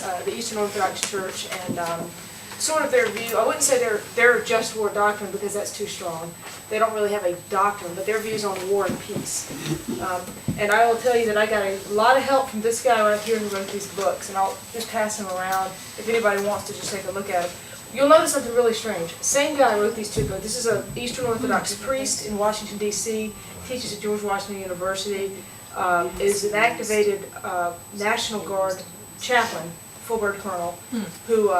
The Eastern Orthodox Church, and sort of their view. I wouldn't say they're just war doctrine because that's too strong. They don't really have a doctrine, but their views on war and peace. And I will tell you that I got a lot of help from this guy right here who wrote these books, and I'll just pass them around if anybody wants to just take a look at them. You'll notice something really strange. Same guy wrote these two books. This is an Eastern Orthodox priest in Washington, D.C., teaches at George Washington University, is an activated National Guard chaplain, full-bird colonel, who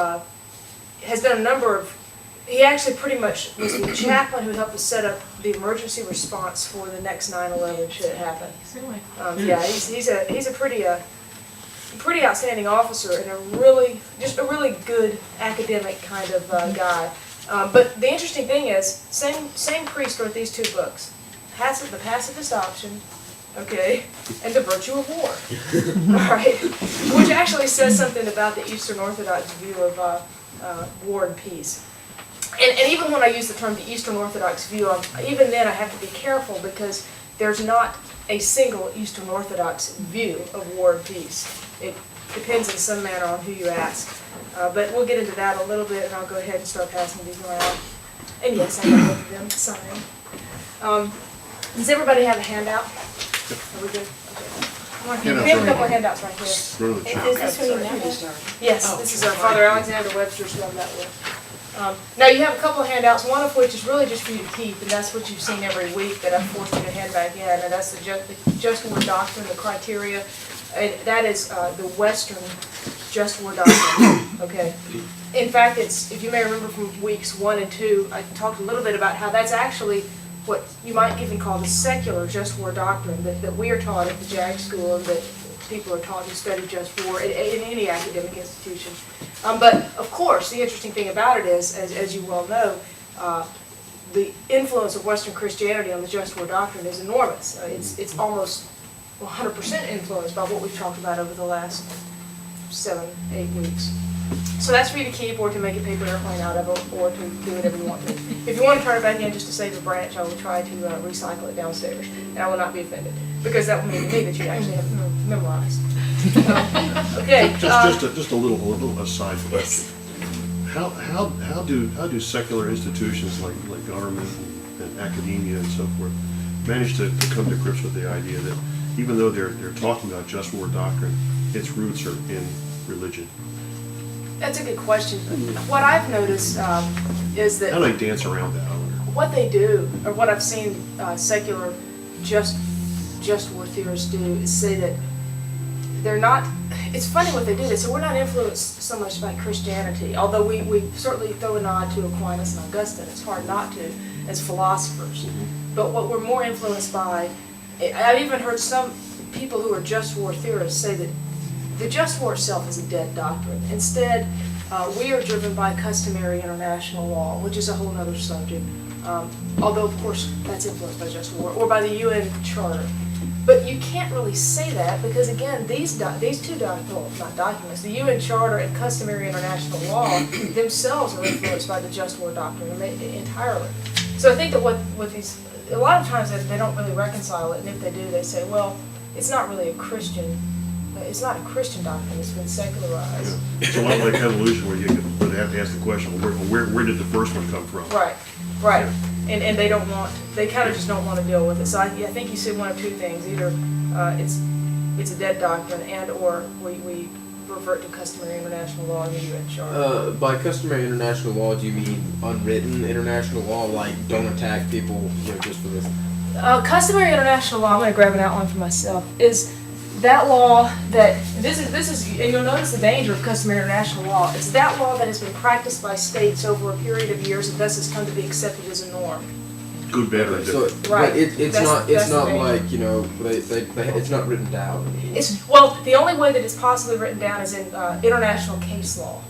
has done a number of, he actually pretty much was the chaplain who helped us set up the emergency response for the next 9/11 should it happen. Yeah, he's a pretty outstanding officer and just a really good academic kind of guy. But the interesting thing is, same priest wrote these two books, the Pacifist Option, okay, and the Virtue of War. All right, which actually says something about the Eastern Orthodox view of war and peace. And even when I use the term the Eastern Orthodox view, even then I have to be careful because there's not a single Eastern Orthodox view of war and peace. It depends in some manner on who you ask. But we'll get into that a little bit, and I'll go ahead and start passing these around. And yes, I got both of them signed. Does everybody have a handout? Are we good? Okay. We have a couple of handouts right here. Is this who you met? Yes, this is Father Alexander Webster's who I met with. Now you have a couple of handouts, one of which is really just for you to keep, and that's what you've seen every week that I've forced you to hand back in, and that's the Just War Doctrine, the criteria, and that is the Western Just War Doctrine. Okay. In fact, if you may remember from weeks 1 and 2, I talked a little bit about how that's actually what you might even call the secular Just War Doctrine that we are taught at the JAG school and that people are taught who study just war in any academic institution. But of course, the interesting thing about it is, as you well know, the influence of Western Christianity on the Just War Doctrine is enormous. It's almost 100% influenced by what we've talked about over the last 7-8 weeks. So that's for you to keep, or to make a paper airplane out of it, or to do whatever you want to. If you want to turn it back in just to save a branch, I will try to recycle it downstairs, and I will not be offended, because that will mean to me that you actually have memorized. Okay. Just a little aside question. Yes. How do secular institutions like government and academia and so forth manage to come to grips with the idea that even though they're talking about just war doctrine, its roots are in religion? That's a good question. What I've noticed is that How do they dance around that? I wonder. what they do, or what I've seen secular just war theorists do, is say that they're not. It's funny what they do. They say we're not influenced so much by Christianity, although we certainly throw a nod to Aquinas and Augustine. It's hard not to, as philosophers. But what we're more influenced by, I've even heard some people who are just war theorists say that the just war itself is a dead doctrine. Instead, we are driven by customary international law, which is a whole other subject. Although, of course, that's influenced by just war, or by the UN Charter. But you can't really say that because, again, these two not documents, the UN Charter and customary international law themselves are influenced by the just war doctrine entirely. So I think that what these, a lot of times they don't really reconcile it, and if they do, they say, well, it's not really a Christian. It's not a Christian doctrine. It's been secularized. Yeah. It's a lot like evolution, where you have to ask the question, where did the first one come from? Right. Yeah. And they kind of just don't want to deal with it. So I think you said one of two things: either it's a dead doctrine, and or we revert to customary international law and the UN Charter. By customary international law, do you mean unwritten international law, like don't attack people, just for this? Customary international law, I'm going to grab an outline for myself, is that law that, this is, and you'll notice the danger of customary international law, it's that law that has been practiced by states over a period of years and thus has come to be accepted as a norm. Good, bad, or So, different. Right. But it's not like, it's not written down. Well, the only way that it's possibly written down is in international case law.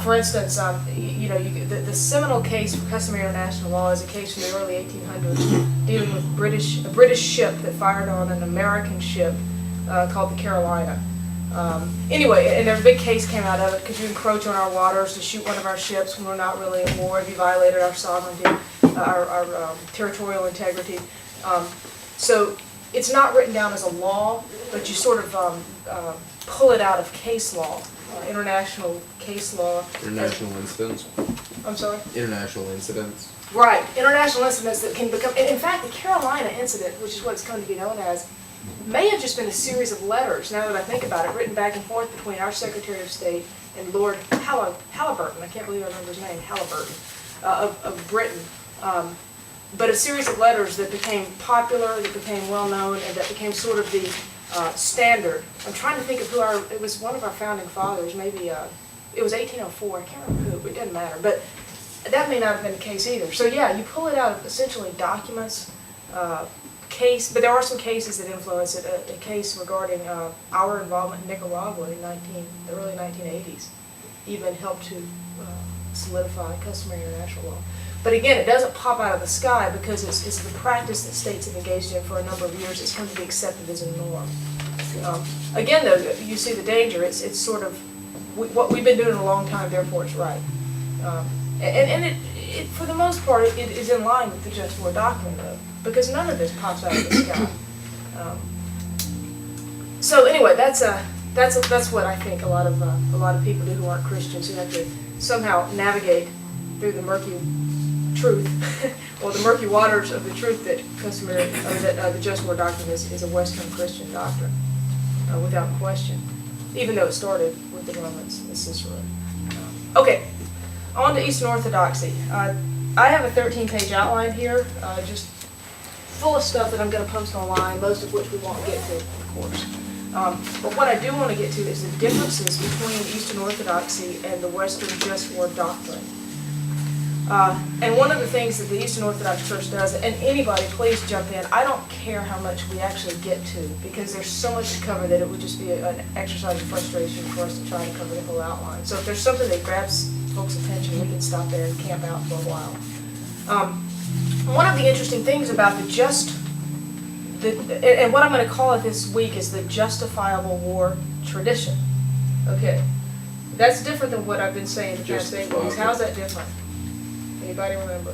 For instance, the seminal case for customary international law is a case from the early 1800s dealing with a British ship that fired on an American ship called the Carolina. Anyway, and there's a big case came out of it. Could you encroach on our waters to shoot one of our ships when we're not really at war? Have you violated our sovereignty, our territorial integrity? So it's not written down as a law, but you sort of pull it out of case law international case law. International incidents. I'm sorry? International incidents. Right, international incidents that can become, in fact, the Carolina incident, which is what it's come to be known as, may have just been a series of letters, now that I think about it, written back and forth between our Secretary of State and Lord Halliburton, I can't believe I remember his name, Halliburton, of Britain. But a series of letters that became popular, that became well-known, and that became sort of the standard. I'm trying to think of who it was one of our founding fathers, maybe, it was 1804, I can't remember who, but it doesn't matter. But that may not have been the case either. So yeah, you pull it out of essentially documents, case, but there are some cases that influence it. A case regarding our involvement in Nicaragua in the early 1980s even helped to solidify customary international law. But again, it doesn't pop out of the sky because it's the practice that states have engaged in for a number of years. It's come to be accepted as a norm. Again, though, you see the danger. It's sort of what we've been doing a long time, therefore it's right. And it, for the most part, it is in line with the just war doctrine, though, because none of this pops out of the sky. So anyway, that's what I think a lot of people do who aren't Christians, who have to somehow navigate through the murky truth, or the murky waters of the truth that the just war doctrine is a Western Christian doctrine, without question, even though it started with the Romans and Cicero. Okay. On to Eastern Orthodoxy. I have a 13-page outline here, just full of stuff that I'm going to post online, most of which we won't get to, of course. But what I do want to get to is the differences between Eastern Orthodoxy and the Western just war doctrine. And one of the things that the Eastern Orthodox Church does, and anybody please jump in, I don't care how much we actually get to, because there's so much to cover that it would just be an exercise of frustration for us to try to cover the whole outline. So if there's something that grabs folks' attention, we can stop there and camp out for a while. One of the interesting things about and what I'm going to call it this week is the justifiable war tradition. Okay, that's different than what I've been saying the past 8 weeks. How's that different? Anybody remember?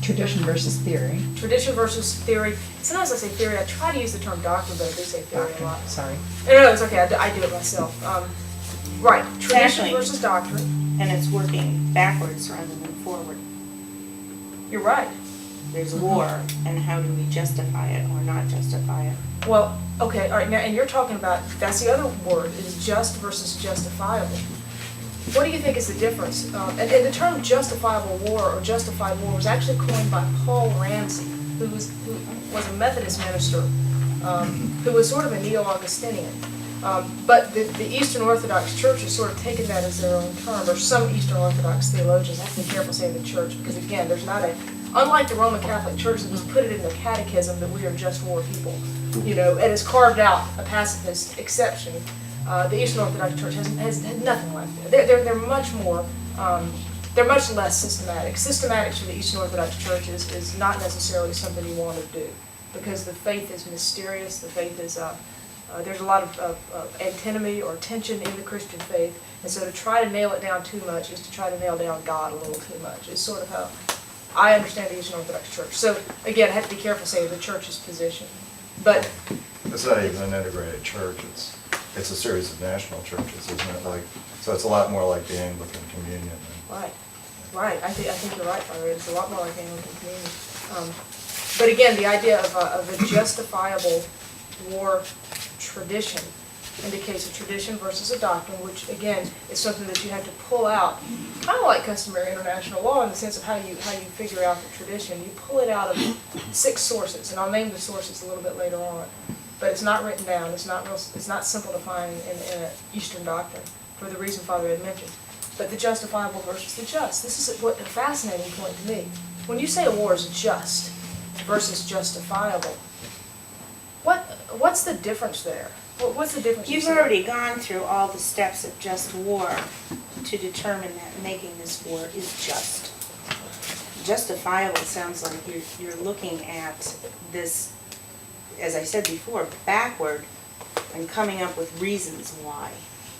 Tradition versus theory. Tradition versus theory. Sometimes I say theory. I try to use the term doctrine, but I do say theory a lot. Sorry. No, it's okay. I do it myself. Right. Tradition Actually, versus doctrine. and it's working backwards rather than forward. You're right. There's war, and how do we justify it or not justify it? Well, okay, all right, now, and you're talking about, that's the other word, is just versus justifiable. What do you think is the difference? And the term justifiable war or justified war was actually coined by Paul Ramsey, who was a Methodist minister, who was sort of a neo-Augustinian. But the Eastern Orthodox Church has sort of taken that as their own term, or some Eastern Orthodox theologians. I have to be careful saying the church, because again, there's not unlike the Roman Catholic Church that just put it in their catechism that we are just war people, and has carved out a pacifist exception. The Eastern Orthodox Church has nothing like that. They're much more, they're much less systematic. Systematic to the Eastern Orthodox Church is not necessarily something you want to do, because the faith is mysterious. The faith is, there's a lot of antinomy or tension in the Christian faith, and so to try to nail it down too much is to try to nail down God a little too much. It's sort of how I understand the Eastern Orthodox Church. So again, I have to be careful saying the church's position. But it's not even an integrated church. It's a series of national churches, isn't it? So it's a lot more like the Anglican Communion. Right. I think you're right, Father. It's a lot more like the Anglican Communion. But again, the idea of a justifiable war tradition indicates a tradition versus a doctrine, which again is something that you have to pull out, kind of like customary international law in the sense of how you figure out the tradition. You pull it out of 6 sources, and I'll name the sources a little bit later on. But it's not written down. It's not simple to find in an Eastern doctrine for the reason Father had mentioned. But the justifiable versus the just. This is a fascinating point to me. When you say a war is just versus justifiable, what's the difference there? What's the difference? You've already gone through all the steps of just war to determine that making this war is just. Justifiable sounds like you're looking at this, as I said before, backward and coming up with reasons why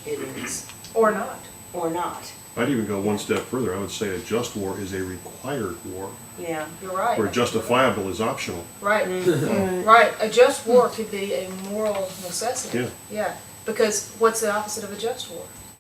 it is. Or not. Or not. I'd even go one step further. I would say a just war is a required war, Yeah. You're right. where justifiable is optional. Right. Right. A just war could be a moral necessity. Yeah. Yeah. Because what's the opposite of a just war?